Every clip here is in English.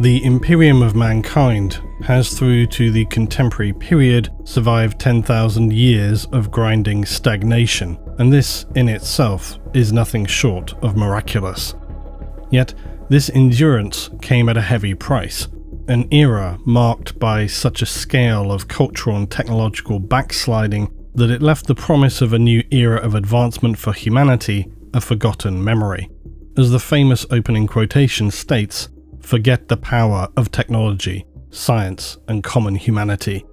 The Imperium of Mankind has, through to the contemporary period, survived 10,000 years of grinding stagnation, and this in itself is nothing short of miraculous. Yet, this endurance came at a heavy price. An era marked by such a scale of cultural and technological backsliding that it left the promise of a new era of advancement for humanity a forgotten memory. As the famous opening quotation states, "Forget the power of technology, science, and common humanity.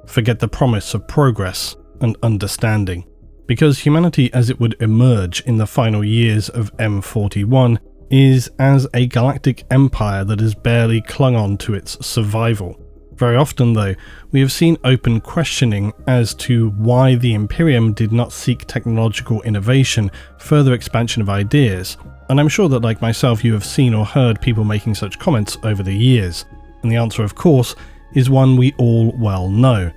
Forget the promise of progress and understanding." Because humanity as it would emerge in the final years of M41 is as a galactic empire that has barely clung on to its survival. Very often, though, we have seen open questioning as to why the Imperium did not seek technological innovation, further expansion of ideas, and I'm sure that, like myself, you have seen or heard people making such comments over the years. And the answer, of course, is one we all well know: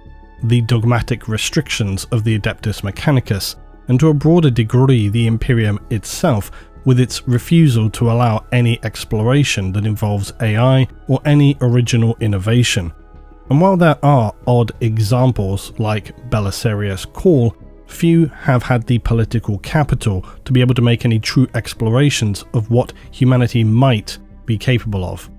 the dogmatic restrictions of the Adeptus Mechanicus, and to a broader degree the Imperium itself, with its refusal to allow any exploration that involves AI or any original innovation. And while there are odd examples like Belisarius Call, few have had the political capital to be able to make any true explorations of what humanity might be capable of.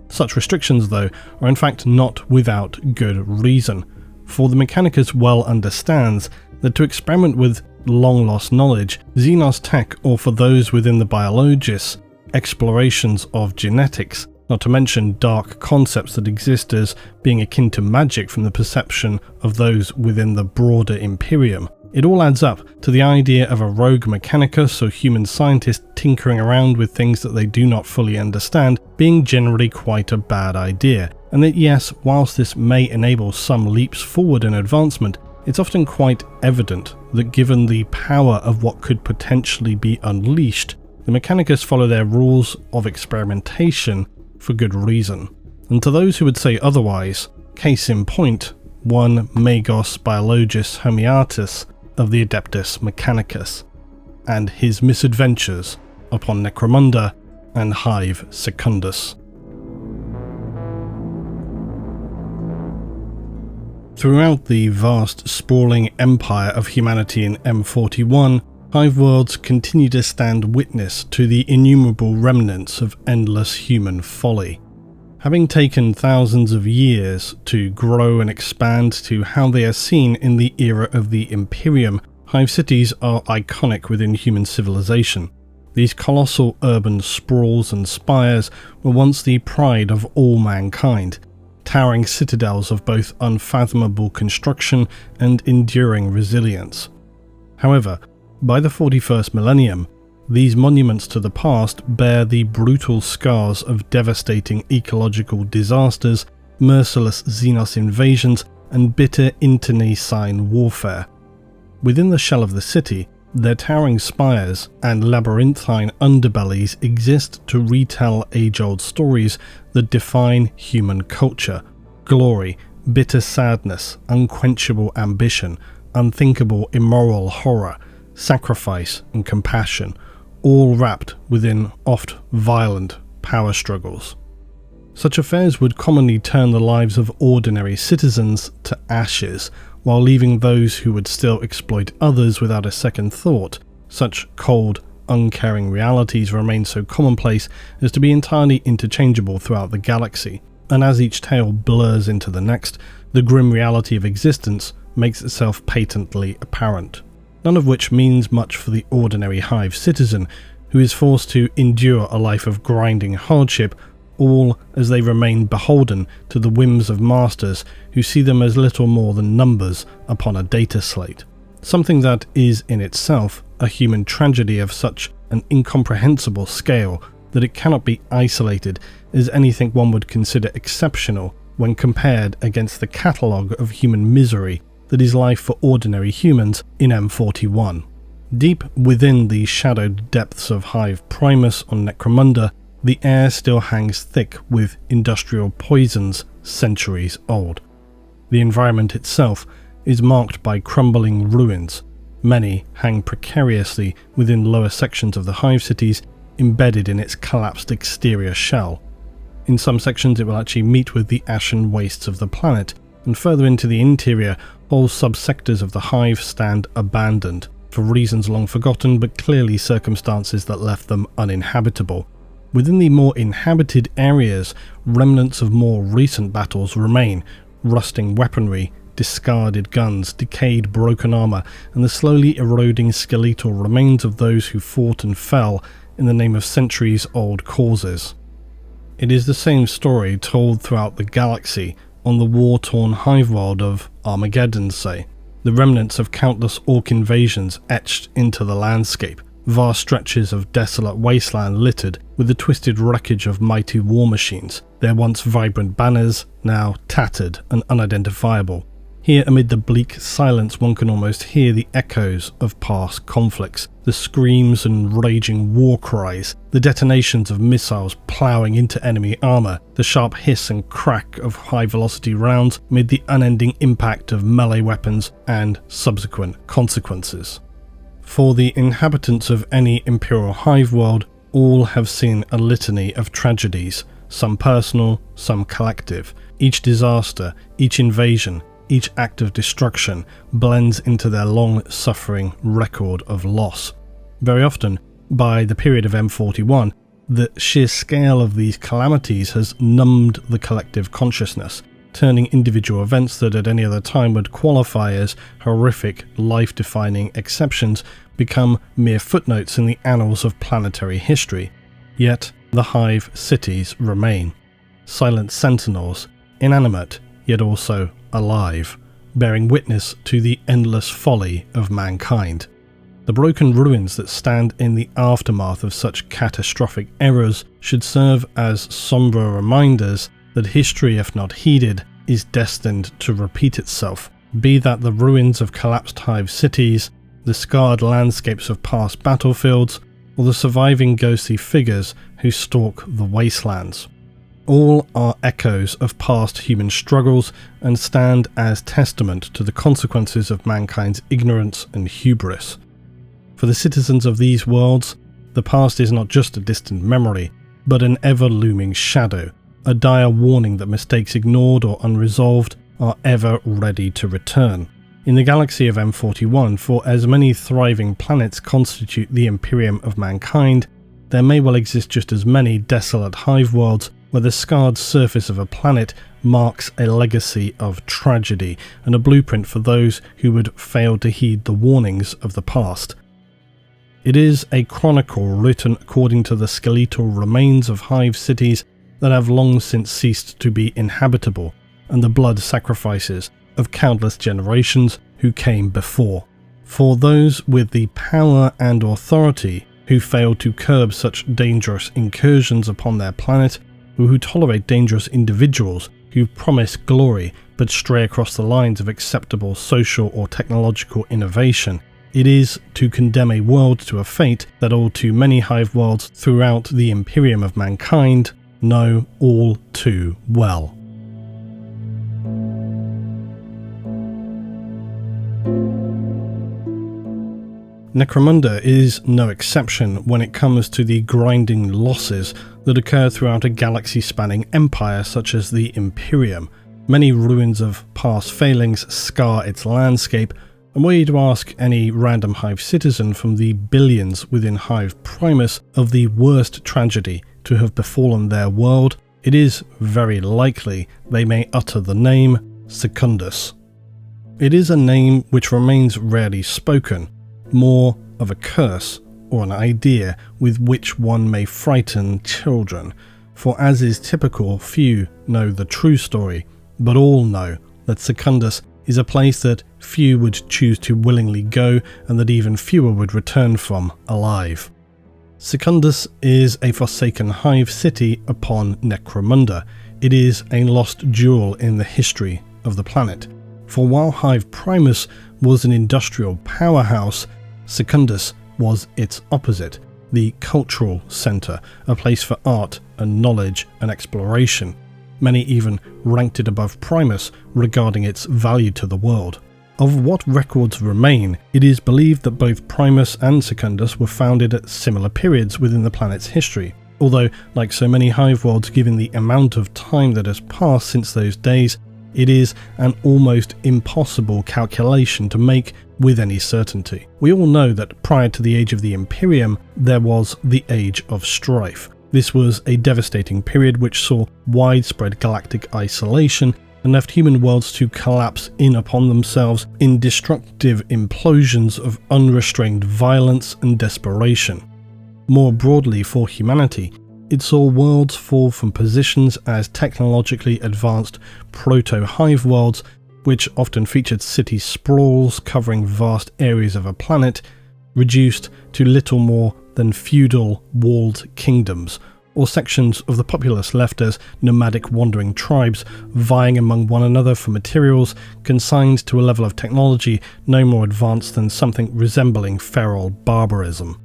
Such restrictions, though, are in fact not without good reason, for the Mechanicus well understands that to experiment with long-lost knowledge, Xenos tech, or for those within the biologists, explorations of genetics, not to mention dark concepts that exist as being akin to magic from the perception of those within the broader Imperium. It all adds up to the idea of a rogue Mechanicus or human scientist tinkering around with things that they do not fully understand being generally quite a bad idea, and that yes, whilst this may enable some leaps forward in advancement, it's often quite evident that given the power of what could potentially be unleashed, the Mechanicus follow their rules of experimentation for good reason. And to those who would say otherwise, case in point, one Magos Biologus Homeatus of the Adeptus Mechanicus, and his misadventures upon Necromunda and HIVE Secundus. Throughout the vast, sprawling empire of humanity in M41, Hive worlds continue to stand witness to the innumerable remnants of endless human folly. Having taken thousands of years to grow and expand to how they are seen in the era of the Imperium, Hive cities are iconic within human civilization. These colossal urban sprawls and spires were once the pride of all mankind, towering citadels of both unfathomable construction and enduring resilience. However, by the 41st millennium, these monuments to the past bear the brutal scars of devastating ecological disasters, merciless Xenos invasions, and bitter internecine warfare. Within the shell of the city, their towering spires and labyrinthine underbellies exist to retell age-old stories that define human culture: glory, bitter sadness, unquenchable ambition, unthinkable immoral horror, sacrifice and compassion, all wrapped within oft violent power struggles. Such affairs would commonly turn the lives of ordinary citizens to ashes, while leaving those who would still exploit others without a second thought. Such cold, uncaring realities remain so commonplace as to be entirely interchangeable throughout the galaxy, and as each tale blurs into the next, the grim reality of existence makes itself patently apparent. None of which means much for the ordinary Hive citizen, who is forced to endure a life of grinding hardship, all as they remain beholden to the whims of masters who see them as little more than numbers upon a data slate. Something that is in itself a human tragedy of such an incomprehensible scale that it cannot be isolated as anything one would consider exceptional when compared against the catalogue of human misery that is life for ordinary humans in M41. Deep within the shadowed depths of Hive Primus on Necromunda, the air still hangs thick with industrial poisons centuries old. The environment itself is marked by crumbling ruins. Many hang precariously within lower sections of the Hive cities, embedded in its collapsed exterior shell. In some sections it will actually meet with the ashen wastes of the planet, and further into the interior, whole subsectors of the Hive stand abandoned, for reasons long forgotten but clearly circumstances that left them uninhabitable. Within the more inhabited areas, remnants of more recent battles remain, rusting weaponry, discarded guns, decayed broken armour, and the slowly eroding skeletal remains of those who fought and fell in the name of centuries-old causes. It is the same story told throughout the galaxy on the war-torn hive world of Armageddon, say. The remnants of countless orc invasions etched into the landscape, vast stretches of desolate wasteland littered with the twisted wreckage of mighty war machines, their once vibrant banners now tattered and unidentifiable. Here amid the bleak silence one can almost hear the echoes of past conflicts, the screams and raging war cries, the detonations of missiles ploughing into enemy armour, the sharp hiss and crack of high-velocity rounds amid the unending impact of melee weapons and subsequent consequences. For the inhabitants of any Imperial Hive world, all have seen a litany of tragedies, some personal, some collective. Each disaster, each invasion, each act of destruction blends into their long-suffering record of loss. Very often, by the period of M41, the sheer scale of these calamities has numbed the collective consciousness, turning individual events that at any other time would qualify as horrific, life-defining exceptions become mere footnotes in the annals of planetary history. Yet, the Hive cities remain. Silent sentinels, inanimate, yet also alive, bearing witness to the endless folly of mankind. The broken ruins that stand in the aftermath of such catastrophic errors should serve as sombre reminders that history, if not heeded, is destined to repeat itself, be that the ruins of collapsed Hive cities, the scarred landscapes of past battlefields, or the surviving ghostly figures who stalk the wastelands. All are echoes of past human struggles and stand as testament to the consequences of mankind's ignorance and hubris. For the citizens of these worlds, the past is not just a distant memory, but an ever-looming shadow, a dire warning that mistakes ignored or unresolved are ever ready to return. In the galaxy of M41, for as many thriving planets constitute the Imperium of mankind, there may well exist just as many desolate hive worlds where the scarred surface of a planet marks a legacy of tragedy and a blueprint for those who would fail to heed the warnings of the past. It is a chronicle written according to the skeletal remains of hive cities that have long since ceased to be inhabitable, and the blood sacrifices of countless generations who came before. For those with the power and authority who fail to curb such dangerous incursions upon their planet, or who tolerate dangerous individuals who promise glory but stray across the lines of acceptable social or technological innovation, it is to condemn a world to a fate that all too many hive worlds throughout the Imperium of mankind know all too well. Necromunda is no exception when it comes to the grinding losses that occur throughout a galaxy-spanning empire such as the Imperium. Many ruins of past failings scar its landscape, and were you to ask any random Hive citizen from the billions within Hive Primus of the worst tragedy to have befallen their world, it is very likely they may utter the name Secundus. It is a name which remains rarely spoken, more of a curse or an idea with which one may frighten children, for as is typical, few know the true story, but all know that Secundus is a place that few would choose to willingly go and that even fewer would return from alive. Secundus is a forsaken hive city upon Necromunda. It is a lost jewel in the history of the planet. For while Hive Primus was an industrial powerhouse, Secundus was its opposite, the cultural centre, a place for art and knowledge and exploration. Many even ranked it above Primus regarding its value to the world. Of what records remain, it is believed that both Primus and Secundus were founded at similar periods within the planet's history. Although, like so many Hive worlds, given the amount of time that has passed since those days, it is an almost impossible calculation to make with any certainty. We all know that prior to the Age of the Imperium, there was the Age of Strife. This was a devastating period which saw widespread galactic isolation and left human worlds to collapse in upon themselves in destructive implosions of unrestrained violence and desperation. More broadly for humanity, it saw worlds fall from positions as technologically advanced proto-Hive worlds, which often featured city sprawls covering vast areas of a planet, reduced to little more than feudal walled kingdoms, or sections of the populace left as nomadic wandering tribes vying among one another for materials, consigned to a level of technology no more advanced than something resembling feral barbarism.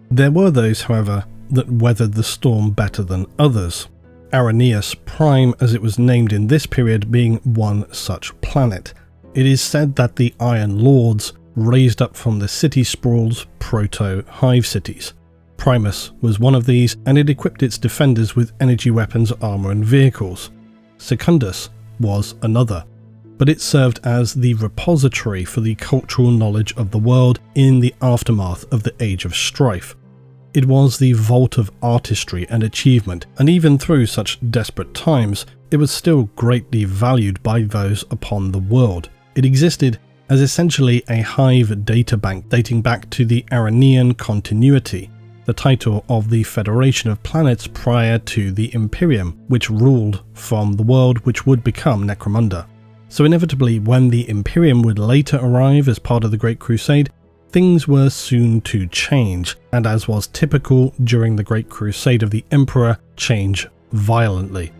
There were those, however, that weathered the storm better than others, Araneus Prime, as it was named in this period, being one such planet. It is said that the Iron Lords raised up from the city sprawls proto-Hive cities. Primus was one of these, and it equipped its defenders with energy weapons, armour and vehicles. Secundus was another, but it served as the repository for the cultural knowledge of the world in the aftermath of the Age of Strife. It was the vault of artistry and achievement, and even through such desperate times, it was still greatly valued by those upon the world. It existed as essentially a Hive databank dating back to the Aranean continuity, the title of the Federation of Planets prior to the Imperium, which ruled from the world which would become Necromunda. So inevitably, when the Imperium would later arrive as part of the Great Crusade, things were soon to change, and as was typical during the Great Crusade of the Emperor, change violently.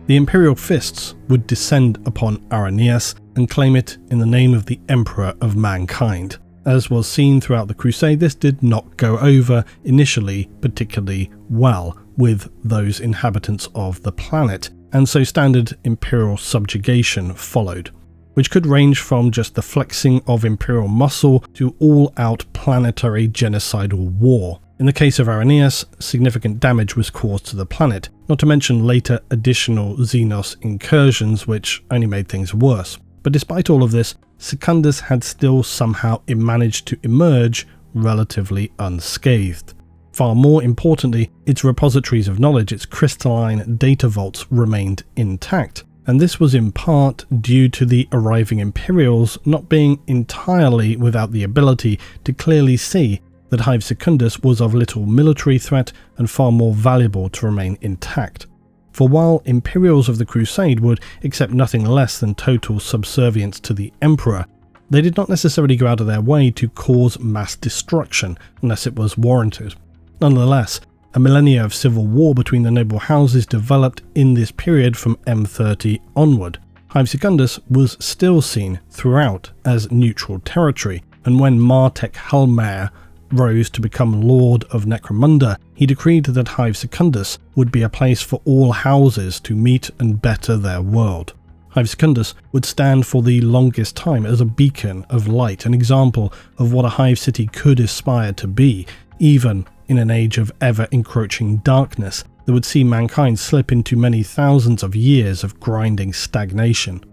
The Imperial Fists would descend upon Araneus and claim it in the name of the Emperor of Mankind. As was seen throughout the Crusade, this did not go over initially particularly well with those inhabitants of the planet, and so standard Imperial subjugation followed, which could range from just the flexing of Imperial muscle to all-out planetary genocidal war. In the case of Araneus, significant damage was caused to the planet, not to mention later additional Xenos incursions which only made things worse. But despite all of this, Secundus had still somehow managed to emerge relatively unscathed. Far more importantly, its repositories of knowledge, its crystalline data vaults, remained intact, and this was in part due to the arriving Imperials not being entirely without the ability to clearly see that Hive Secundus was of little military threat and far more valuable to remain intact. For while Imperials of the Crusade would accept nothing less than total subservience to the Emperor, they did not necessarily go out of their way to cause mass destruction unless it was warranted. Nonetheless, a millennia of civil war between the noble houses developed in this period from M30 onward. Hive Secundus was still seen throughout as neutral territory, and when Martek Helmer rose to become Lord of Necromunda, he decreed that Hive Secundus would be a place for all houses to meet and better their world. Hive Secundus would stand for the longest time as a beacon of light, an example of what a Hive city could aspire to be, even in an age of ever-encroaching darkness that would see mankind slip into many thousands of years of grinding stagnation.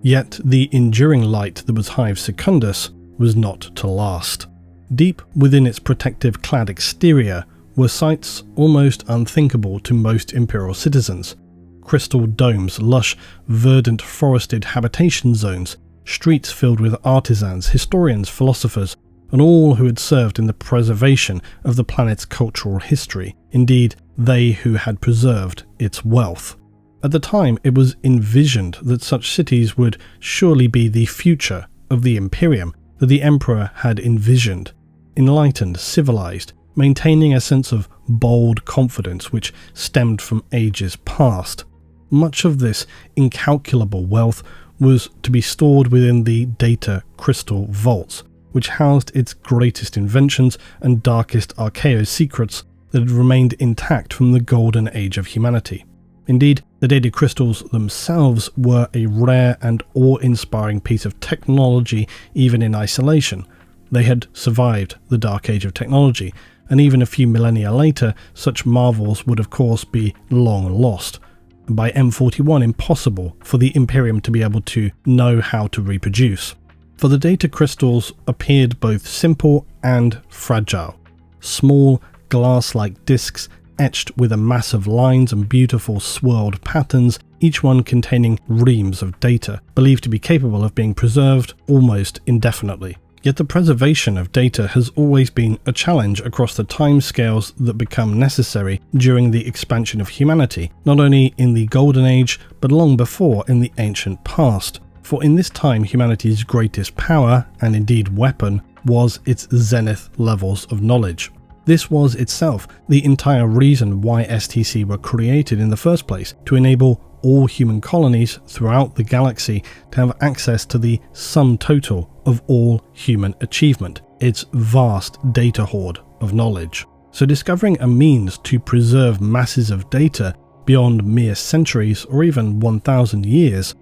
Yet the enduring light that was Hive Secundus was not to last. Deep within its protective clad exterior were sights almost unthinkable to most Imperial citizens. Crystal domes, lush, verdant forested habitation zones, streets filled with artisans, historians, philosophers, and all who had served in the preservation of the planet's cultural history, indeed, they who had preserved its wealth. At the time, it was envisioned that such cities would surely be the future of the Imperium that the Emperor had envisioned, enlightened, civilized, maintaining a sense of bold confidence which stemmed from ages past. Much of this incalculable wealth was to be stored within the data crystal vaults, which housed its greatest inventions and darkest archeo secrets that had remained intact from the golden age of humanity. Indeed, the data crystals themselves were a rare and awe-inspiring piece of technology even in isolation. They had survived the dark age of technology, and even a few millennia later, such marvels would of course be long lost. And by M41, impossible for the Imperium to be able to know how to reproduce. For the data crystals appeared both simple and fragile. Small, glass-like discs etched with a mass of lines and beautiful swirled patterns, each one containing reams of data, believed to be capable of being preserved almost indefinitely. Yet the preservation of data has always been a challenge across the timescales that become necessary during the expansion of humanity, not only in the Golden Age, but long before in the ancient past. For in this time, humanity's greatest power, and indeed weapon, was its zenith levels of knowledge. This was itself the entire reason why STC were created in the first place, to enable all human colonies throughout the galaxy to have access to the sum total of all human achievement, its vast data hoard of knowledge. So discovering a means to preserve masses of data beyond mere centuries or even 1,000 years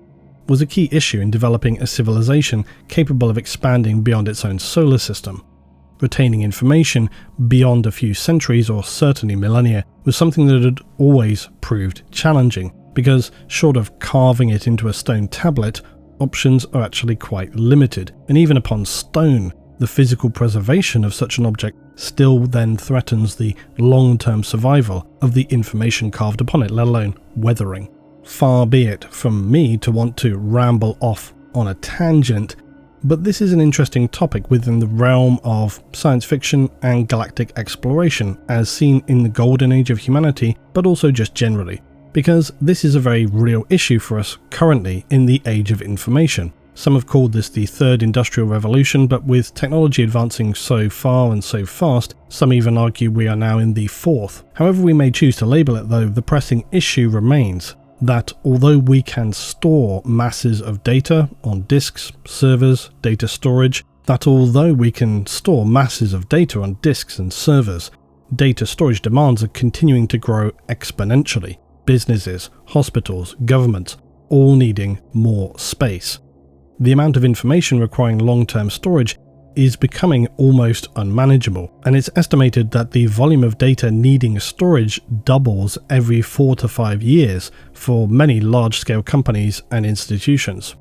was a key issue in developing a civilization capable of expanding beyond its own solar system. Retaining information beyond a few centuries or certainly millennia was something that had always proved challenging, because short of carving it into a stone tablet, options are actually quite limited, and even upon stone, the physical preservation of such an object still then threatens the long-term survival of the information carved upon it, let alone weathering. Far be it from me to want to ramble off on a tangent, but this is an interesting topic within the realm of science fiction and galactic exploration, as seen in the Golden Age of humanity, but also just generally, because this is a very real issue for us currently in the age of information. Some have called this the third industrial revolution, but with technology advancing so far and so fast, some even argue we are now in the fourth. However we may choose to label it though, the pressing issue remains that although we can store masses of data on disks, servers, data storage, that although we can store masses of data on disks and servers, data storage demands are continuing to grow exponentially. Businesses, hospitals, governments, all needing more space. The amount of information requiring long-term storage is becoming almost unmanageable, and it's estimated that the volume of data needing storage doubles every 4 to 5 years for many large-scale companies and institutions.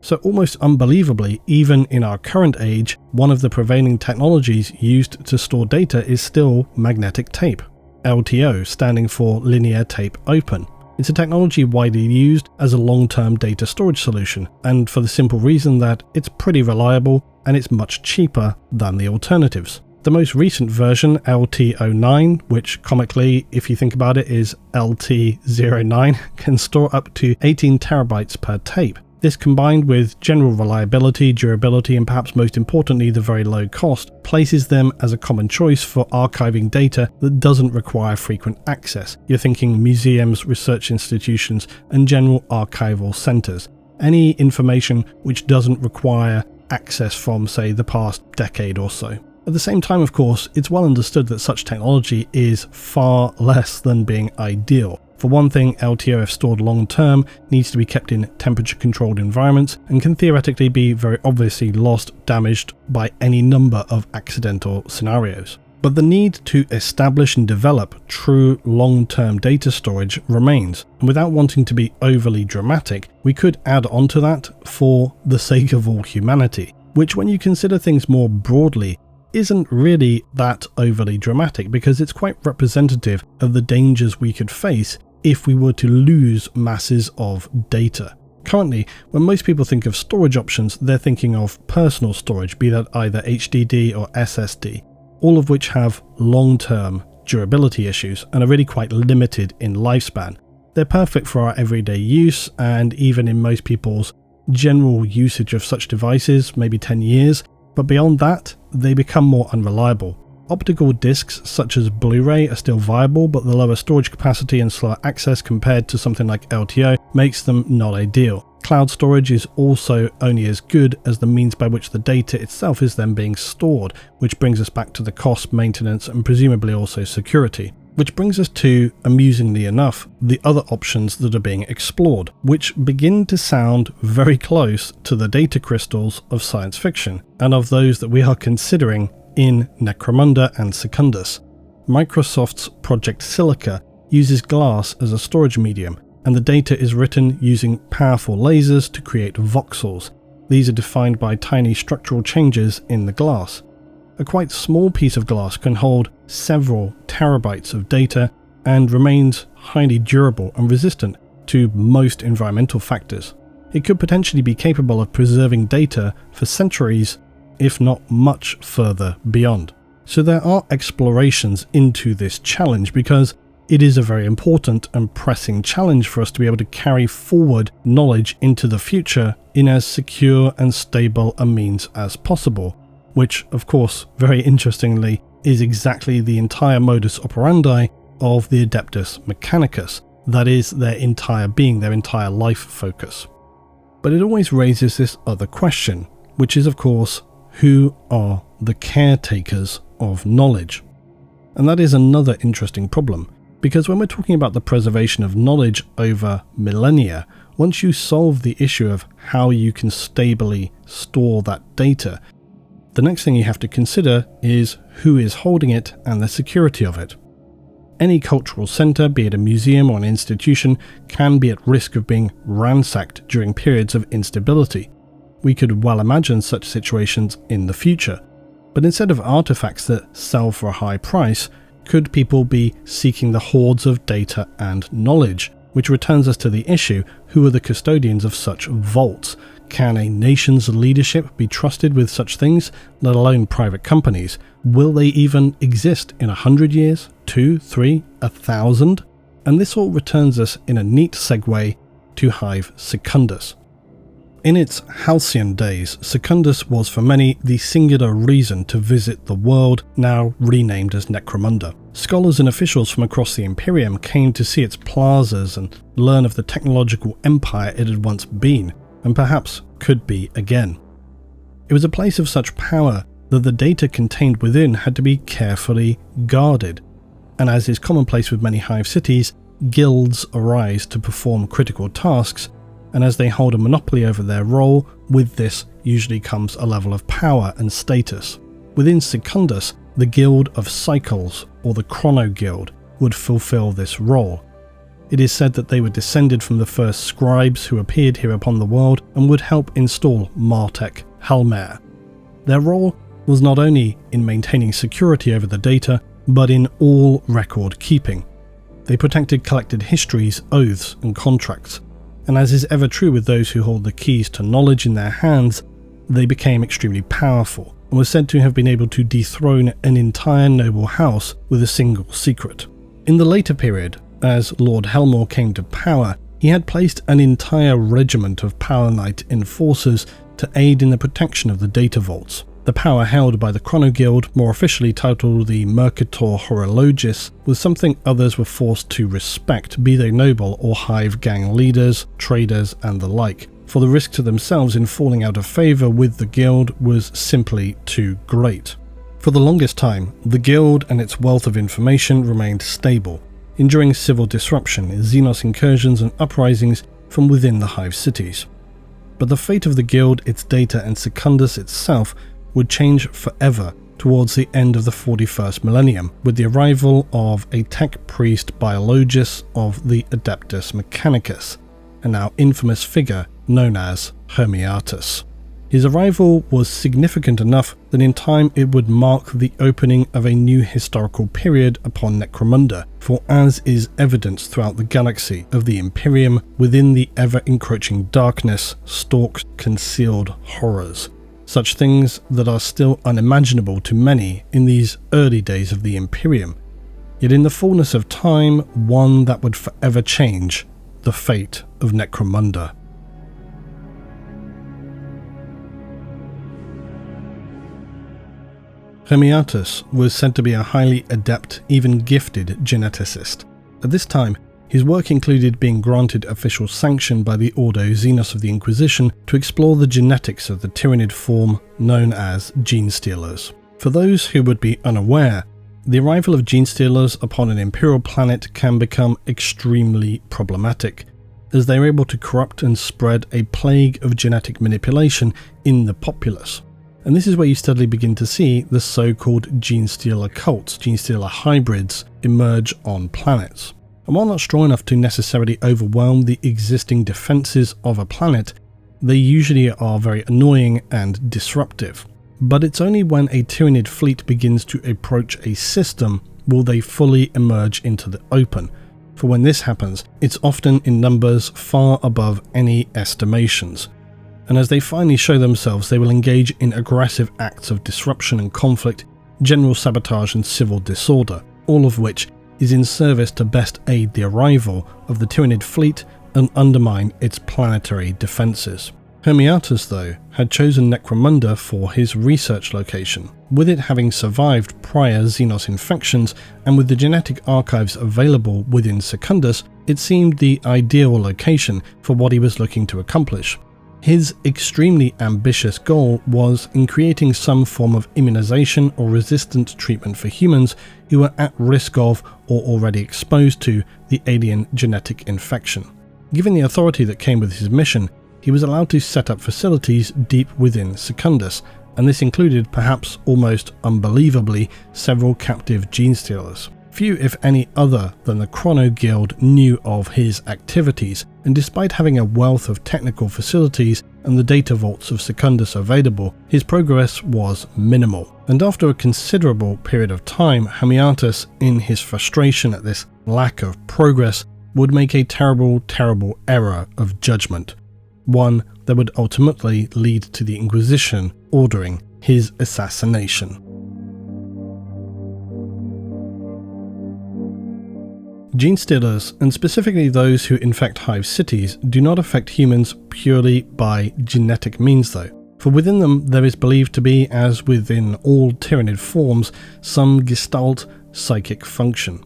So almost unbelievably, even in our current age, one of the prevailing technologies used to store data is still magnetic tape, LTO standing for Linear Tape Open. It's a technology widely used as a long-term data storage solution, and for the simple reason that it's pretty reliable and it's much cheaper than the alternatives. The most recent version, LT09, which comically, if you think about it, is LT09, can store up to 18 terabytes per tape. This, combined with general reliability, durability, and perhaps most importantly the very low cost, places them as a common choice for archiving data that doesn't require frequent access. You're thinking museums, research institutions, and general archival centres. Any information which doesn't require access from, say, the past decade or so. At the same time, of course, it's well understood that such technology is far less than being ideal. For one thing, LTO, if stored long term, needs to be kept in temperature-controlled environments and can theoretically be very obviously lost, damaged by any number of accidental scenarios. But the need to establish and develop true long-term data storage remains, and without wanting to be overly dramatic, we could add on to that for the sake of all humanity, which when you consider things more broadly, isn't really that overly dramatic, because it's quite representative of the dangers we could face if we were to lose masses of data. Currently, when most people think of storage options, they're thinking of personal storage, be that either HDD or SSD, all of which have long-term durability issues and are really quite limited in lifespan. They're perfect for our everyday use, and even in most people's general usage of such devices, maybe 10 years, but beyond that, they become more unreliable. Optical discs such as Blu-ray are still viable, but the lower storage capacity and slower access compared to something like LTO makes them not ideal. Cloud storage is also only as good as the means by which the data itself is then being stored, which brings us back to the cost, maintenance, and presumably also security. Which brings us to, amusingly enough, the other options that are being explored, which begin to sound very close to the data crystals of science fiction, and of those that we are considering in Necromunda and Secundus. Microsoft's Project Silica uses glass as a storage medium, and the data is written using powerful lasers to create voxels. These are defined by tiny structural changes in the glass. A quite small piece of glass can hold several terabytes of data and remains highly durable and resistant to most environmental factors. It could potentially be capable of preserving data for centuries, if not much further beyond. So there are explorations into this challenge because it is a very important and pressing challenge for us to be able to carry forward knowledge into the future in as secure and stable a means as possible, which, of course, very interestingly, is exactly the entire modus operandi of the Adeptus Mechanicus. That is their entire being, their entire life focus. But it always raises this other question, which is, of course, who are the caretakers of knowledge? And that is another interesting problem, because when we're talking about the preservation of knowledge over millennia, once you solve the issue of how you can stably store that data, the next thing you have to consider is who is holding it and the security of it. Any cultural centre, be it a museum or an institution, can be at risk of being ransacked during periods of instability. We could well imagine such situations in the future. But instead of artifacts that sell for a high price, could people be seeking the hoards of data and knowledge? Which returns us to the issue, who are the custodians of such vaults? Can a nation's leadership be trusted with such things, let alone private companies? Will they even exist in 100 years, 2, 3, 1,000? And this all returns us in a neat segue to HIVE Secundus. In its halcyon days, Secundus was for many the singular reason to visit the world, now renamed as Necromunda. Scholars and officials from across the Imperium came to see its plazas and learn of the technological empire it had once been, and perhaps could be again. It was a place of such power that the data contained within had to be carefully guarded, and as is commonplace with many hive cities, guilds arise to perform critical tasks, and as they hold a monopoly over their role, with this usually comes a level of power and status. Within Secundus, the Guild of Cycles, or the Chrono Guild, would fulfill this role. It is said that they were descended from the first scribes who appeared here upon the world and would help install Martech Helmer. Their role was not only in maintaining security over the data, but in all record keeping. They protected collected histories, oaths, and contracts, and as is ever true with those who hold the keys to knowledge in their hands, they became extremely powerful, and were said to have been able to dethrone an entire noble house with a single secret. In the later period, as Lord Helmore came to power, he had placed an entire regiment of Power Knight enforcers to aid in the protection of the data vaults. The power held by the Chrono Guild, more officially titled the Mercator Horologis, was something others were forced to respect, be they noble or hive gang leaders, traders, and the like, for the risk to themselves in falling out of favour with the guild was simply too great. For the longest time, the guild and its wealth of information remained stable, enduring civil disruption, Xenos incursions and uprisings from within the hive cities. But the fate of the guild, its data, and Secundus itself would change forever towards the end of the 41st millennium, with the arrival of a tech priest biologist of the Adeptus Mechanicus, a now infamous figure known as Hermiatus. His arrival was significant enough that in time it would mark the opening of a new historical period upon Necromunda, for as is evidenced throughout the galaxy of the Imperium, within the ever-encroaching darkness stalked concealed horrors. Such things that are still unimaginable to many in these early days of the Imperium, yet in the fullness of time, one that would forever change the fate of Necromunda. Hermiatus was said to be a highly adept, even gifted geneticist. At this time, his work included being granted official sanction by the Ordo Xenos of the Inquisition to explore the genetics of the tyrannid form known as gene stealers. For those who would be unaware, the arrival of gene stealers upon an imperial planet can become extremely problematic, as they are able to corrupt and spread a plague of genetic manipulation in the populace. And this is where you steadily begin to see the so-called genestealer cults, genestealer hybrids, emerge on planets. And while not strong enough to necessarily overwhelm the existing defenses of a planet, they usually are very annoying and disruptive. But it's only when a Tyranid fleet begins to approach a system will they fully emerge into the open. For when this happens, it's often in numbers far above any estimations. And as they finally show themselves, they will engage in aggressive acts of disruption and conflict, general sabotage and civil disorder, all of which is in service to best aid the arrival of the Tyranid fleet and undermine its planetary defences. Hermiatus, though, had chosen Necromunda for his research location, with it having survived prior Xenos infections, and with the genetic archives available within Secundus, it seemed the ideal location for what he was looking to accomplish. His extremely ambitious goal was in creating some form of immunization or resistant treatment for humans who were at risk of or already exposed to the alien genetic infection. Given the authority that came with his mission, he was allowed to set up facilities deep within Secundus, and this included, perhaps almost unbelievably, several captive genestealers. Few, if any other than the Chrono Guild, knew of his activities, and despite having a wealth of technical facilities and the data vaults of Secundus available, his progress was minimal. And after a considerable period of time, Hermiatus, in his frustration at this lack of progress, would make a terrible error of judgment. One that would ultimately lead to the Inquisition ordering his assassination. Genestealers, and specifically those who infect hive cities, do not affect humans purely by genetic means though, for within them there is believed to be, as within all Tyranid forms, some gestalt psychic function.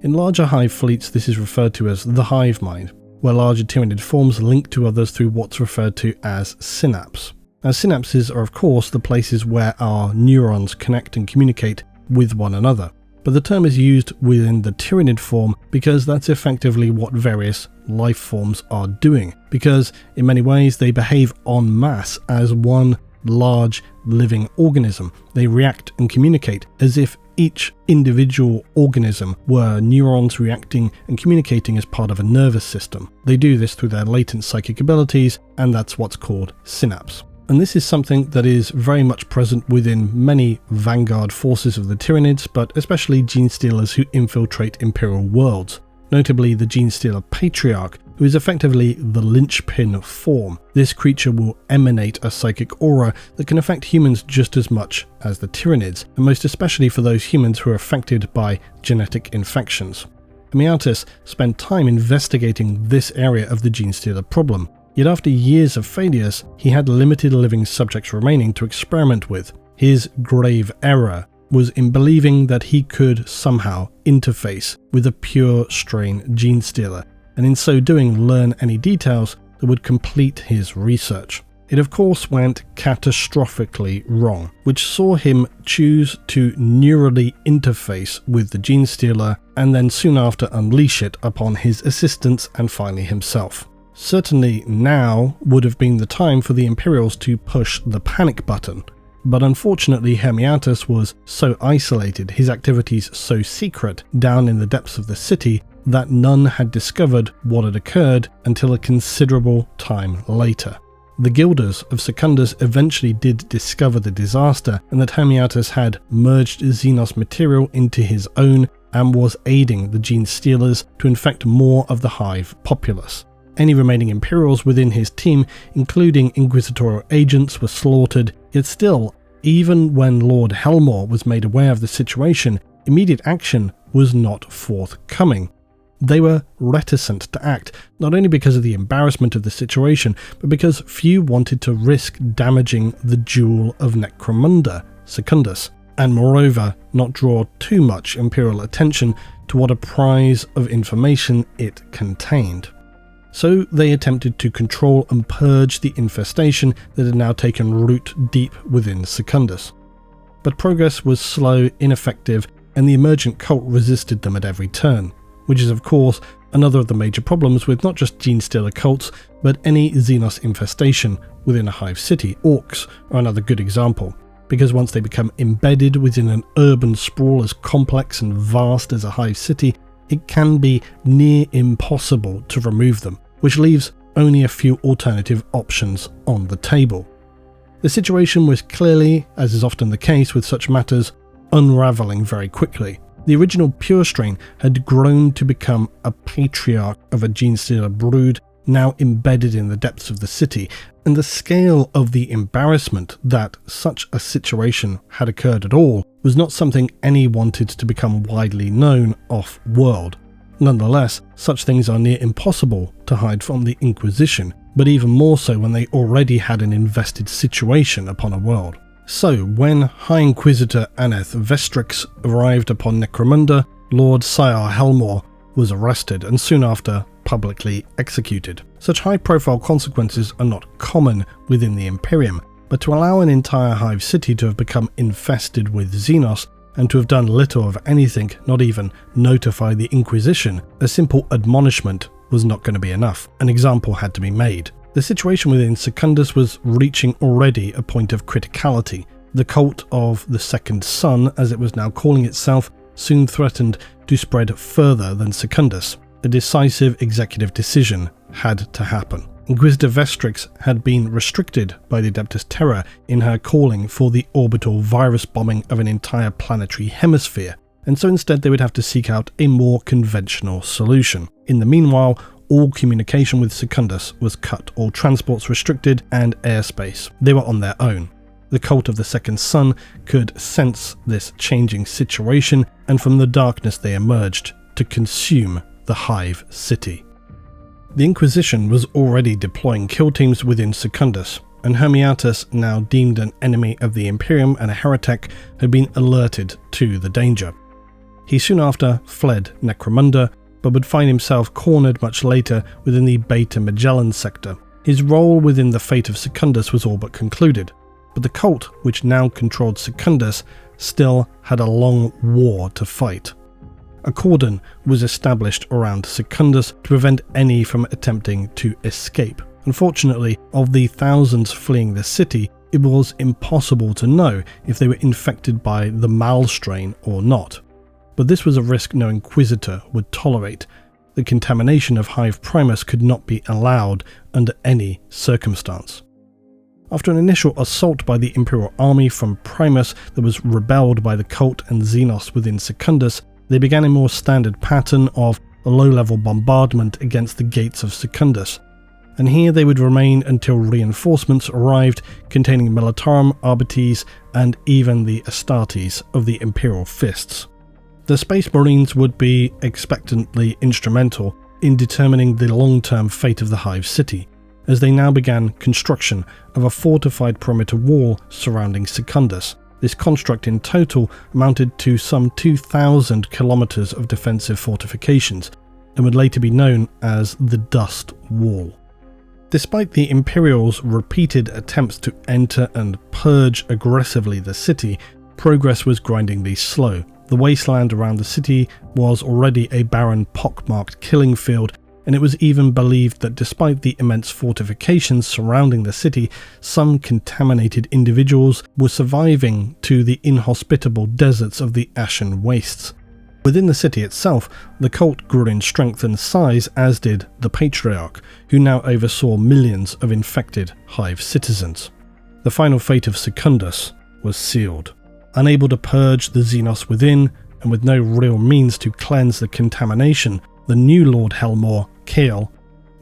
In larger hive fleets this is referred to as the hive mind, where larger Tyranid forms link to others through what's referred to as synapse. Now, synapses are of course the places where our neurons connect and communicate with one another, but the term is used within the Tyranid form because that's effectively what various life forms are doing, because in many ways they behave en masse as one large living organism. They react and communicate as if each individual organism were neurons reacting and communicating as part of a nervous system. They do this through their latent psychic abilities, and that's what's called synapse. And this is something that is very much present within many vanguard forces of the Tyranids, but especially genestealers who infiltrate Imperial worlds, notably the genestealer Patriarch, who is effectively the linchpin form. This creature will emanate a psychic aura that can affect humans just as much as the Tyranids, and most especially for those humans who are affected by genetic infections. Hermiatus spent time investigating this area of the genestealer problem, yet after years of failures, he had limited living subjects remaining to experiment with. His grave error was in believing that he could somehow interface with a pure strain genestealer, and in so doing learn any details that would complete his research. It of course went catastrophically wrong, which saw him choose to neurally interface with the genestealer and then soon after unleash it upon his assistants and finally himself. Certainly now would have been the time for the Imperials to push the panic button, but unfortunately Hermiatus was so isolated, his activities so secret down in the depths of the city, that none had discovered what had occurred until a considerable time later. The Guilders of Secundus eventually did discover the disaster, and that Hermiatus had merged Xenos material into his own and was aiding the genestealers to infect more of the hive populace. Any remaining Imperials within his team, including inquisitorial agents, were slaughtered, yet still, even when Lord Helmore was made aware of the situation, immediate action was not forthcoming. They were reticent to act, not only because of the embarrassment of the situation, but because few wanted to risk damaging the jewel of Necromunda, Secundus, and moreover not draw too much Imperial attention to what a prize of information it contained. So they attempted to control and purge the infestation that had now taken root deep within Secundus. But progress was slow, ineffective, and the emergent cult resisted them at every turn, which is of course Another of the major problems with not just Genestealer cults, but any Xenos infestation within a hive city. Orcs are another good example, because once they become embedded within an urban sprawl as complex and vast as a hive city, it can be near impossible to remove them, which leaves only a few alternative options on the table. The situation was clearly, as is often the case with such matters, unravelling very quickly. The original pure strain had grown to become a patriarch of a Genestealer brood, now embedded in the depths of the city, and the scale of the embarrassment that such a situation had occurred at all was not something any wanted to become widely known off-world. Nonetheless, such things are near impossible to hide from the Inquisition, but even more so when they already had an invested situation upon a world. So, when High Inquisitor Aneth Vestrix arrived upon Necromunda, Lord Sire Helmor was arrested and soon after publicly executed. Such high-profile consequences are not common within the Imperium, but to allow an entire hive city to have become infested with Xenos and to have done little of anything, not even notify the Inquisition, a simple admonishment was not going to be enough. An example had to be made. The situation within Secundus was reaching already a point of criticality. The cult of the Second Son, as it was now calling itself, soon threatened to spread further than Secundus. A decisive executive decision had to happen. Inquisitor Vestrix had been restricted by the Adeptus Terra in her calling for the orbital virus bombing of an entire planetary hemisphere, and so instead they would have to seek out a more conventional solution. In the meanwhile, all communication with Secundus was cut, all transports restricted, and airspace. They were on their own. The cult of the Second Son could sense this changing situation, and from the darkness they emerged to consume the Hive City. The Inquisition was already deploying kill teams within Secundus, and Hermiatus, now deemed an enemy of the Imperium and a heretic, had been alerted to the danger. He soon after fled Necromunda, but would find himself cornered much later within the Beta Magellan sector. His role within the fate of Secundus was all but concluded, but the cult, which now controlled Secundus, still had a long war to fight. A cordon was established around Secundus to prevent any from attempting to escape. Unfortunately, of the thousands fleeing the city, it was impossible to know if they were infected by the Malstrain or not. But this was a risk no Inquisitor would tolerate. The contamination of Hive Primus could not be allowed under any circumstance. After an initial assault by the Imperial army from Primus that was rebelled by the cult and Xenos within Secundus, they began a more standard pattern of a low-level bombardment against the gates of Secundus, and here they would remain until reinforcements arrived containing Militarum, Arbites, and even the Astartes of the Imperial Fists. The Space Marines would be expectantly instrumental in determining the long-term fate of the Hive City, as they now began construction of a fortified perimeter wall surrounding Secundus. This construct in total amounted to some 2,000 kilometers of defensive fortifications, and would later be known as the Dust Wall. Despite the Imperials' repeated attempts to enter and purge aggressively the city, progress was grindingly slow. The wasteland around the city was already a barren, pockmarked killing field, and it was even believed that despite the immense fortifications surrounding the city, some contaminated individuals were surviving to the inhospitable deserts of the Ashen Wastes. Within the city itself, the cult grew in strength and size, as did the Patriarch, who now oversaw millions of infected Hive citizens. The final fate of Secundus was sealed. Unable to purge the Xenos within, and with no real means to cleanse the contamination, the new Lord Helmor, Kael,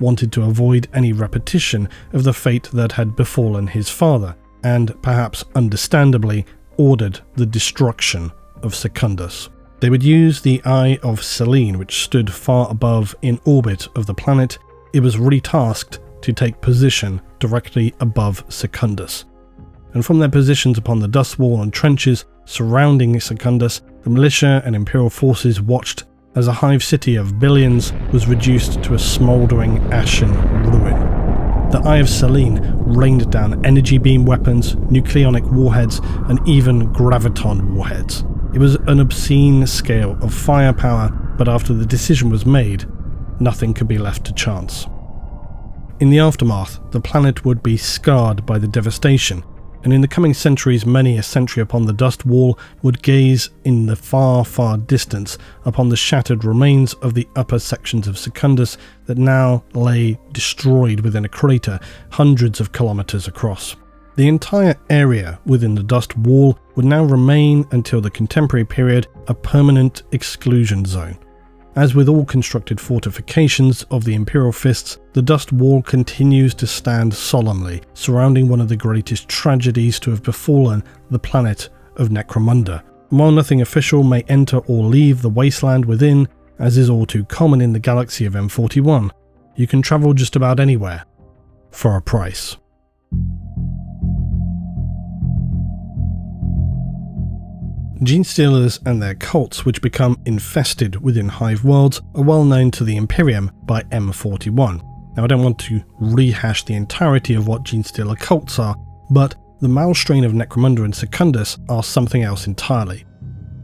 wanted to avoid any repetition of the fate that had befallen his father, and perhaps understandably ordered the destruction of Secundus. They would use the Eye of Selene, which stood far above in orbit of the planet. It was retasked to take position directly above Secundus. And from their positions upon the dust wall and trenches surrounding Secundus, the militia and Imperial forces watched as a hive city of billions was reduced to a smouldering ashen ruin. The Eye of Selene rained down energy beam weapons, nucleonic warheads, and even graviton warheads. It was an obscene scale of firepower, but after the decision was made, nothing could be left to chance. In the aftermath, the planet would be scarred by the devastation, and in the coming centuries many a sentry upon the dust wall would gaze in the far, far distance upon the shattered remains of the upper sections of Secundus that now lay destroyed within a crater hundreds of kilometers across. The entire area within the dust wall would now remain until the contemporary period a permanent exclusion zone. As with all constructed fortifications of the Imperial Fists, the dust wall continues to stand solemnly, surrounding one of the greatest tragedies to have befallen the planet of Necromunda. And while nothing official may enter or leave the wasteland within, as is all too common in the galaxy of M41, you can travel just about anywhere for a price. Genestealers and their cults, which become infested within Hive worlds, are well known to the Imperium by M41. Now, I don't want to rehash the entirety of what Genestealer cults are, but the Malstrain of Necromunda and Secundus are something else entirely.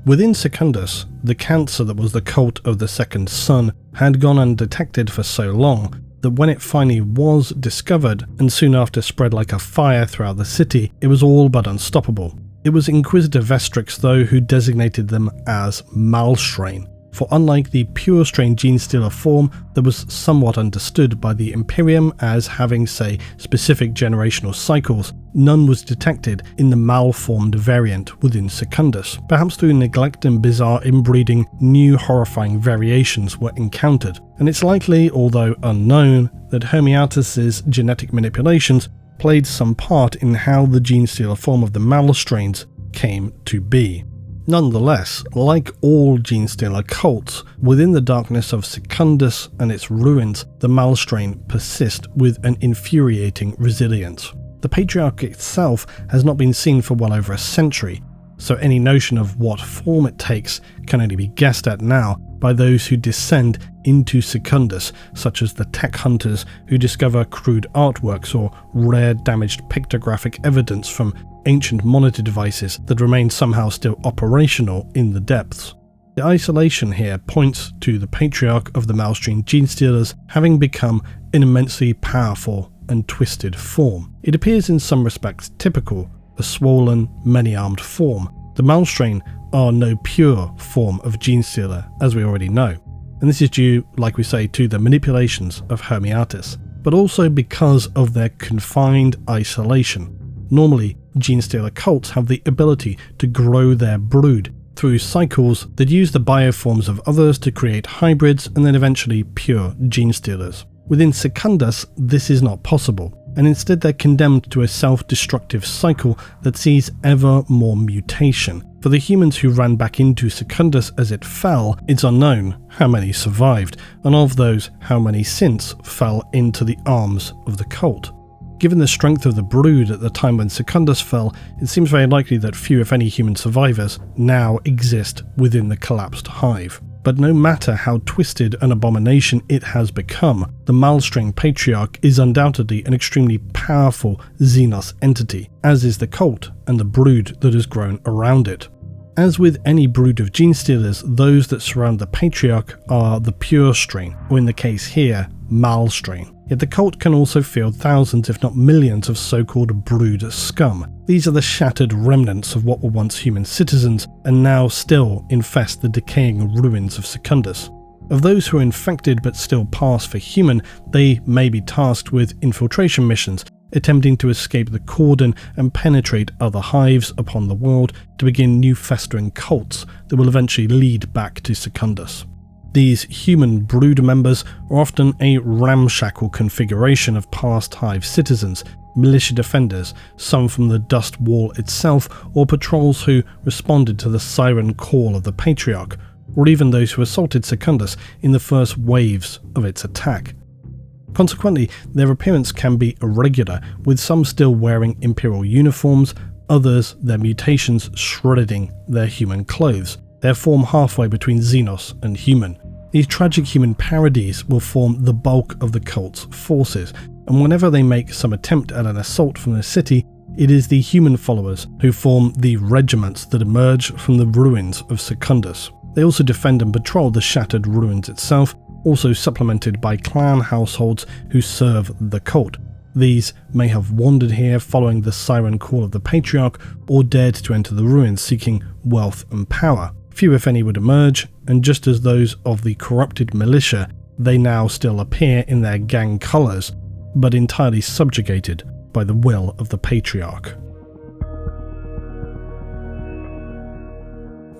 Within Secundus, the cancer that was the cult of the Second Sun had gone undetected for so long that when it finally was discovered, and soon after spread like a fire throughout the city, it was all but unstoppable. It was Inquisitor Vestrix, though, who designated them as Malstrain, for unlike the pure strain Genestealer form that was somewhat understood by the Imperium as having, say, specific generational cycles, none was detected in the malformed variant within Secundus. Perhaps through neglect and bizarre inbreeding, new horrifying variations were encountered, and it's likely, although unknown, that Hermiatus's genetic manipulations played some part in how the Genestealer form of the Malstrains came to be. Nonetheless, like all Genestealer cults, within the darkness of Secundus and its ruins, the Malstrain persist with an infuriating resilience. The Patriarch itself has not been seen for well over a century, so any notion of what form it takes can only be guessed at now by those who descend into Secundus, such as the tech hunters who discover crude artworks or rare damaged pictographic evidence from ancient monitor devices that remain somehow still operational in the depths. The isolation here points to the Patriarch of the Malstrain Genestealers having become an immensely powerful and twisted form. It appears in some respects typical, a swollen, many-armed form. The Malstrain are no pure form of Genestealer, as we already know, and this is due, like we say, to the manipulations of Hermiatus, but also because of their confined isolation. Normally, Genestealer cults have the ability to grow their brood through cycles that use the bioforms of others to create hybrids and then eventually pure Genestealers. Within Secundus, this is not possible, and instead they're condemned to a self-destructive cycle that sees ever more mutation. For the humans who ran back into Secundus as it fell, it's unknown how many survived, and of those, how many since fell into the arms of the cult. Given the strength of the brood at the time when Secundus fell, it seems very likely that few, if any, human survivors now exist within the collapsed hive. But no matter how twisted an abomination it has become, the Malstrain Patriarch is undoubtedly an extremely powerful Xenos entity, as is the cult and the brood that has grown around it. As with any brood of Genestealers, those that surround the Patriarch are the pure strain, or in the case here, Malstrain. Yet the cult can also field thousands if not millions of so-called brood scum. These are the shattered remnants of what were once human citizens and now still infest the decaying ruins of Secundus. Of those who are infected but still pass for human, they may be tasked with infiltration missions, attempting to escape the cordon and penetrate other hives upon the world to begin new festering cults that will eventually lead back to Secundus. These human brood members are often a ramshackle configuration of past hive citizens, militia defenders, some from the dust wall itself, or patrols who responded to the siren call of the Patriarch, or even those who assaulted Secundus in the first waves of its attack. Consequently, their appearance can be irregular, with some still wearing Imperial uniforms, others their mutations shredding their human clothes, their form halfway between Xenos and human. These tragic human parodies will form the bulk of the cult's forces, and whenever they make some attempt at an assault from the city, it is the human followers who form the regiments that emerge from the ruins of Secundus. They also defend and patrol the shattered ruins itself, also supplemented by clan households who serve the cult. These may have wandered here following the siren call of the Patriarch, or dared to enter the ruins seeking wealth and power. Few if any would emerge, and just as those of the corrupted militia, they now still appear in their gang colours, but entirely subjugated by the will of the Patriarch.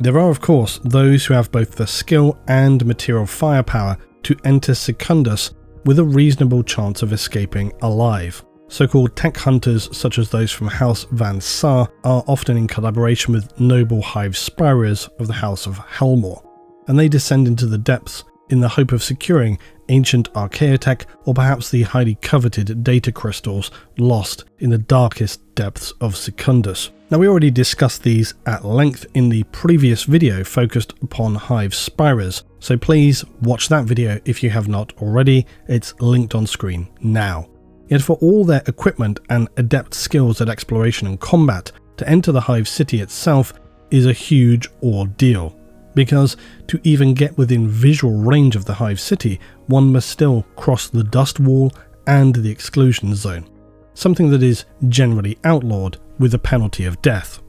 There are of course those who have both the skill and material firepower to enter Secundus with a reasonable chance of escaping alive. So-called tech hunters such as those from House Van Saar are often in collaboration with noble HIVE spirers of the House of Helmore, and they descend into the depths in the hope of securing ancient archaeotech or perhaps the highly coveted data crystals lost in the darkest depths of Secundus. Now, we already discussed these at length in the previous video focused upon HIVE spirers, so please watch that video if you have not already. It's linked on screen now. Yet for all their equipment and adept skills at exploration and combat, to enter the HIVE city itself is a huge ordeal, because to even get within visual range of the HIVE city, one must still cross the dust wall and the exclusion zone, something that is generally outlawed with a penalty of death.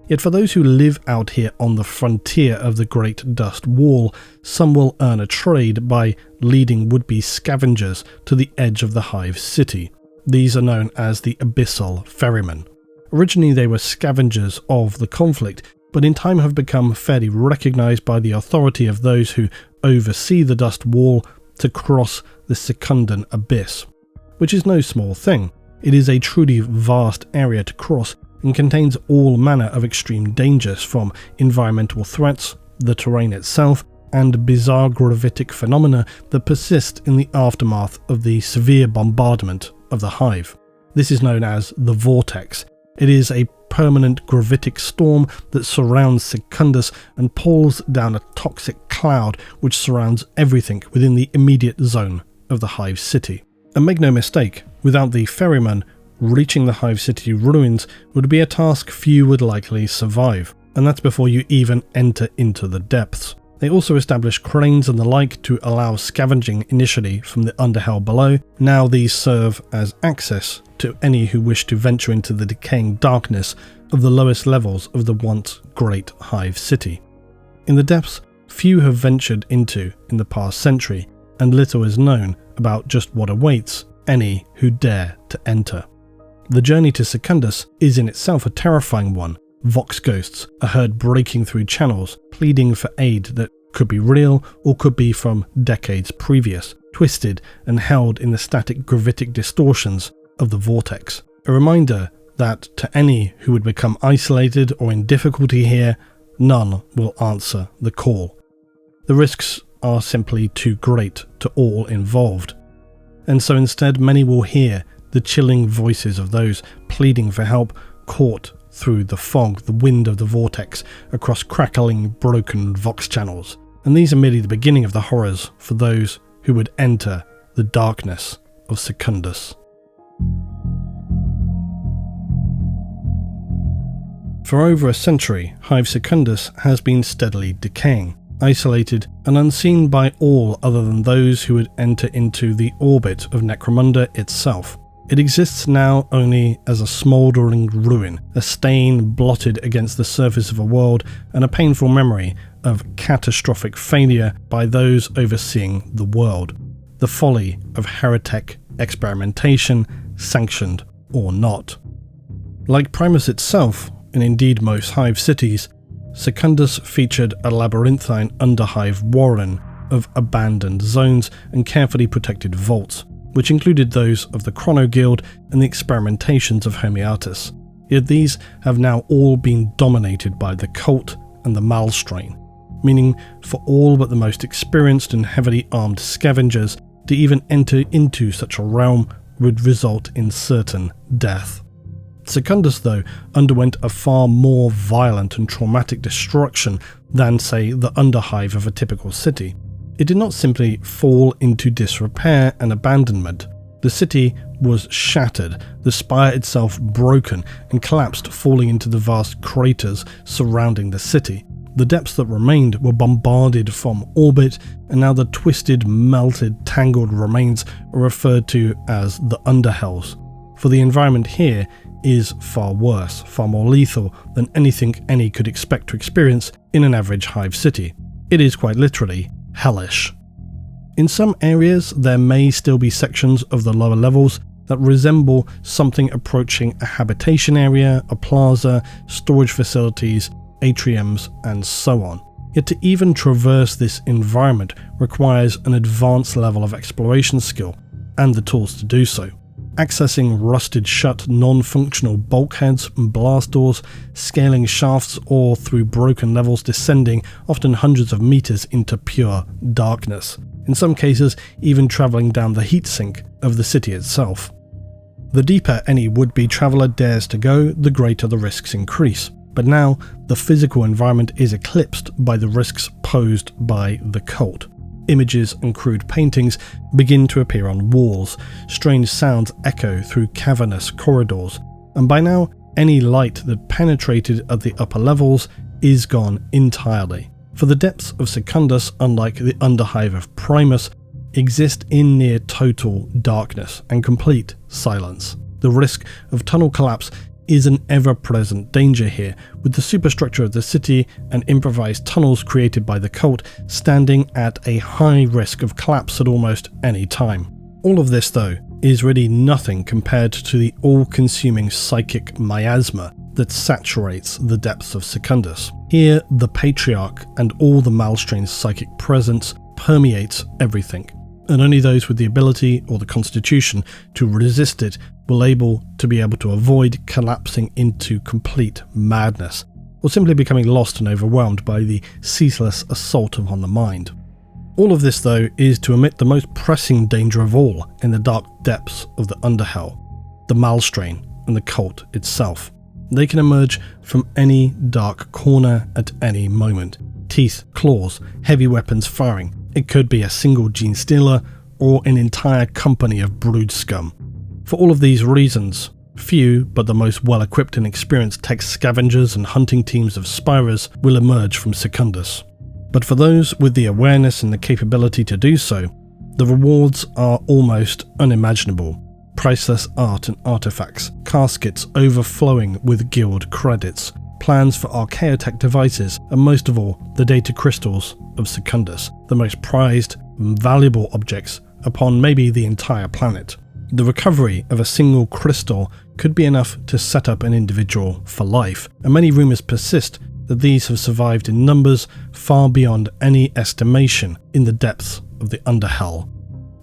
Yet for those who live out here on the frontier of the Great Dust Wall, some will earn a trade by leading would-be scavengers to the edge of the HIVE city. These are known as the Abyssal Ferrymen. Originally they were scavengers of the conflict, but in time have become fairly recognised by the authority of those who oversee the Dust Wall to cross the Secundan Abyss, which is no small thing. It is a truly vast area to cross and contains all manner of extreme dangers, from environmental threats, the terrain itself, and bizarre gravitic phenomena that persist in the aftermath of the severe bombardment of the HIVE. This is known as the Vortex. It is a permanent gravitic storm that surrounds Secundus and pulls down a toxic cloud which surrounds everything within the immediate zone of the HIVE city. And make no mistake, without the ferryman, reaching the HIVE city ruins would be a task few would likely survive, and that's before you even enter into the depths. They also established cranes and the like to allow scavenging initially from the underhell below. Now these serve as access to any who wish to venture into the decaying darkness of the lowest levels of the once great HIVE city. In the depths, few have ventured into in the past century, and little is known about just what awaits any who dare to enter. The journey to Secundus is in itself a terrifying one. Vox ghosts are heard breaking through channels, pleading for aid that could be real or could be from decades previous, twisted and held in the static gravitic distortions of the vortex. A reminder that to any who would become isolated or in difficulty here, none will answer the call. The risks are simply too great to all involved, and so instead many will hear the chilling voices of those pleading for help, caught through the fog, the wind of the vortex, across crackling, broken Vox channels. And these are merely the beginning of the horrors for those who would enter the darkness of Secundus. For over a century, HIVE Secundus has been steadily decaying, isolated and unseen by all other than those who would enter into the orbit of Necromunda itself. It exists now only as a smouldering ruin, a stain blotted against the surface of a world, and a painful memory of catastrophic failure by those overseeing the world. The folly of heretic experimentation, sanctioned or not. Like Primus itself, and indeed most HIVE cities, Secundus featured a labyrinthine underhive warren of abandoned zones and carefully protected vaults, which included those of the Chrono Guild and the experimentations of Homeatus. Yet these have now all been dominated by the cult and the Malstrain, meaning for all but the most experienced and heavily armed scavengers to even enter into such a realm would result in certain death. Secundus, though, underwent a far more violent and traumatic destruction than, say, the underhive of a typical city. It did not simply fall into disrepair and abandonment. The city was shattered, the spire itself broken and collapsed, falling into the vast craters surrounding the city. The depths that remained were bombarded from orbit, and now the twisted, melted, tangled remains are referred to as the Underhells. For the environment here is far worse, far more lethal than anything any could expect to experience in an average hive city. It is quite literally hellish. In some areas, there may still be sections of the lower levels that resemble something approaching a habitation area, a plaza, storage facilities, atriums, and so on. Yet to even traverse this environment requires an advanced level of exploration skill and the tools to do so. Accessing rusted shut non-functional bulkheads and blast doors, scaling shafts, or through broken levels descending often hundreds of meters into pure darkness. In some cases, even travelling down the heatsink of the city itself. The deeper any would-be traveller dares to go, the greater the risks increase. But now, the physical environment is eclipsed by the risks posed by the cult. Images and crude paintings begin to appear on walls, strange sounds echo through cavernous corridors, and by now, any light that penetrated at the upper levels is gone entirely. For the depths of Secundus, unlike the underhive of Primus, exist in near total darkness and complete silence. The risk of tunnel collapse is an ever-present danger here, with the superstructure of the city and improvised tunnels created by the cult standing at a high risk of collapse at almost any time. All of this, though, is really nothing compared to the all-consuming psychic miasma that saturates the depths of Secundus. Here, the Patriarch and all the Malstrain's psychic presence permeates everything, and only those with the ability or the constitution to resist it will be able to avoid collapsing into complete madness, or simply becoming lost and overwhelmed by the ceaseless assault upon the mind. All of this, though, is to omit the most pressing danger of all in the dark depths of the Underhell, the Malstrain and the cult itself. They can emerge from any dark corner at any moment. Teeth, claws, heavy weapons firing. It could be a single gene stealer or an entire company of brood scum. For all of these reasons, few but the most well-equipped and experienced tech scavengers and hunting teams of spirers will emerge from Secundus. But for those with the awareness and the capability to do so, the rewards are almost unimaginable. Priceless art and artifacts, caskets overflowing with guild credits, plans for archaeotech devices, and most of all, the data crystals of Secundus, the most prized and valuable objects upon maybe the entire planet. The recovery of a single crystal could be enough to set up an individual for life, and many rumours persist that these have survived in numbers far beyond any estimation in the depths of the Underhell.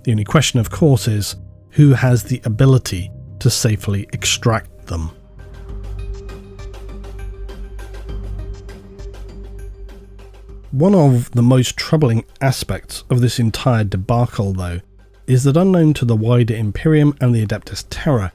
The only question, of course, is who has the ability to safely extract them. One of the most troubling aspects of this entire debacle, though, is that unknown to the wider Imperium and the Adeptus Terra,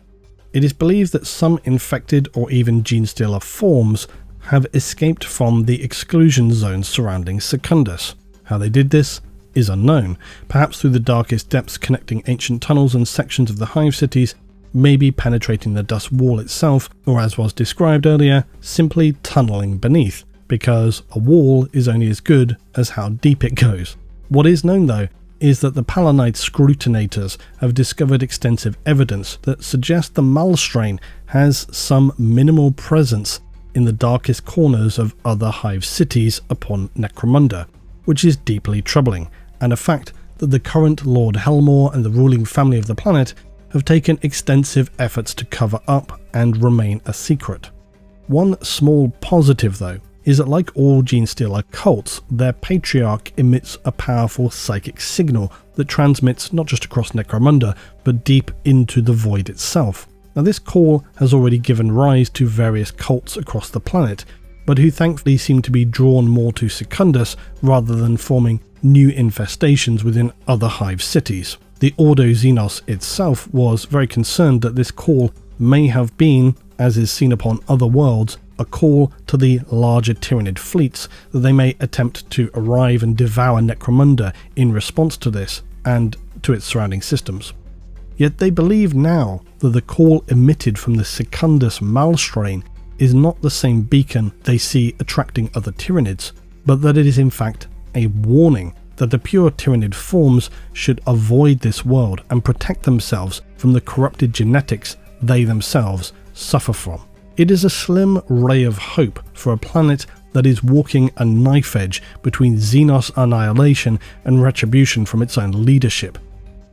it is believed that some infected or even genestealer forms have escaped from the exclusion zones surrounding Secundus. How they did this is unknown, perhaps through the darkest depths connecting ancient tunnels and sections of the hive cities, maybe penetrating the dust wall itself, or as was described earlier, simply tunneling beneath, because a wall is only as good as how deep it goes. What is known, though, is that the Palanite scrutinators have discovered extensive evidence that suggests the Malstrain has some minimal presence in the darkest corners of other hive cities upon Necromunda, which is deeply troubling, and a fact that the current Lord Helmore and the ruling family of the planet have taken extensive efforts to cover up and remain a secret. One small positive, though, is that like all genestealer cults, their Patriarch emits a powerful psychic signal that transmits not just across Necromunda, but deep into the void itself. Now, this call has already given rise to various cults across the planet, but who thankfully seem to be drawn more to Secundus rather than forming new infestations within other hive cities. The Ordo Xenos itself was very concerned that this call may have been, as is seen upon other worlds, a call to the larger Tyranid fleets that they may attempt to arrive and devour Necromunda in response to this and to its surrounding systems. Yet they believe now that the call emitted from the Secundus Malstrain is not the same beacon they see attracting other Tyranids, but that it is in fact a warning that the pure Tyranid forms should avoid this world and protect themselves from the corrupted genetics they themselves suffer from. It is a slim ray of hope for a planet that is walking a knife edge between Xenos annihilation and retribution from its own leadership.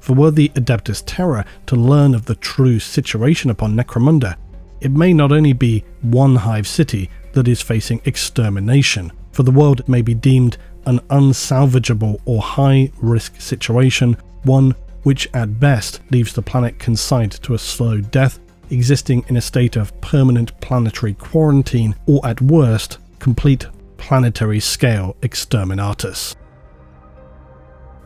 For were the Adeptus Terra to learn of the true situation upon Necromunda, it may not only be one Hive city that is facing extermination, for the world may be deemed an unsalvageable or high-risk situation, one which at best leaves the planet consigned to a slow death, existing in a state of permanent planetary quarantine, or at worst, complete planetary scale exterminatus.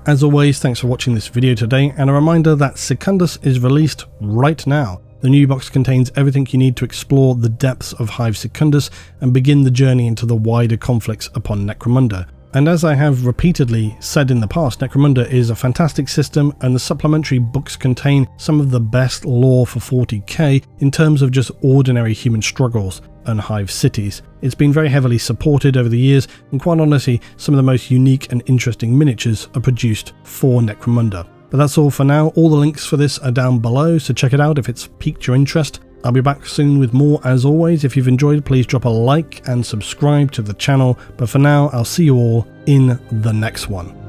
As always, thanks for watching this video today, and a reminder that Secundus is released right now. The new box contains everything you need to explore the depths of Hive Secundus and begin the journey into the wider conflicts upon Necromunda. And as I have repeatedly said in the past, Necromunda is a fantastic system, and the supplementary books contain some of the best lore for 40k in terms of just ordinary human struggles and Hive cities. It's been very heavily supported over the years, and quite honestly, some of the most unique and interesting miniatures are produced for Necromunda. But that's all for now. All the links for this are down below, so check it out if it's piqued your interest. I'll be back soon with more as always. If you've enjoyed, please drop a like and subscribe to the channel. But for now, I'll see you all in the next one.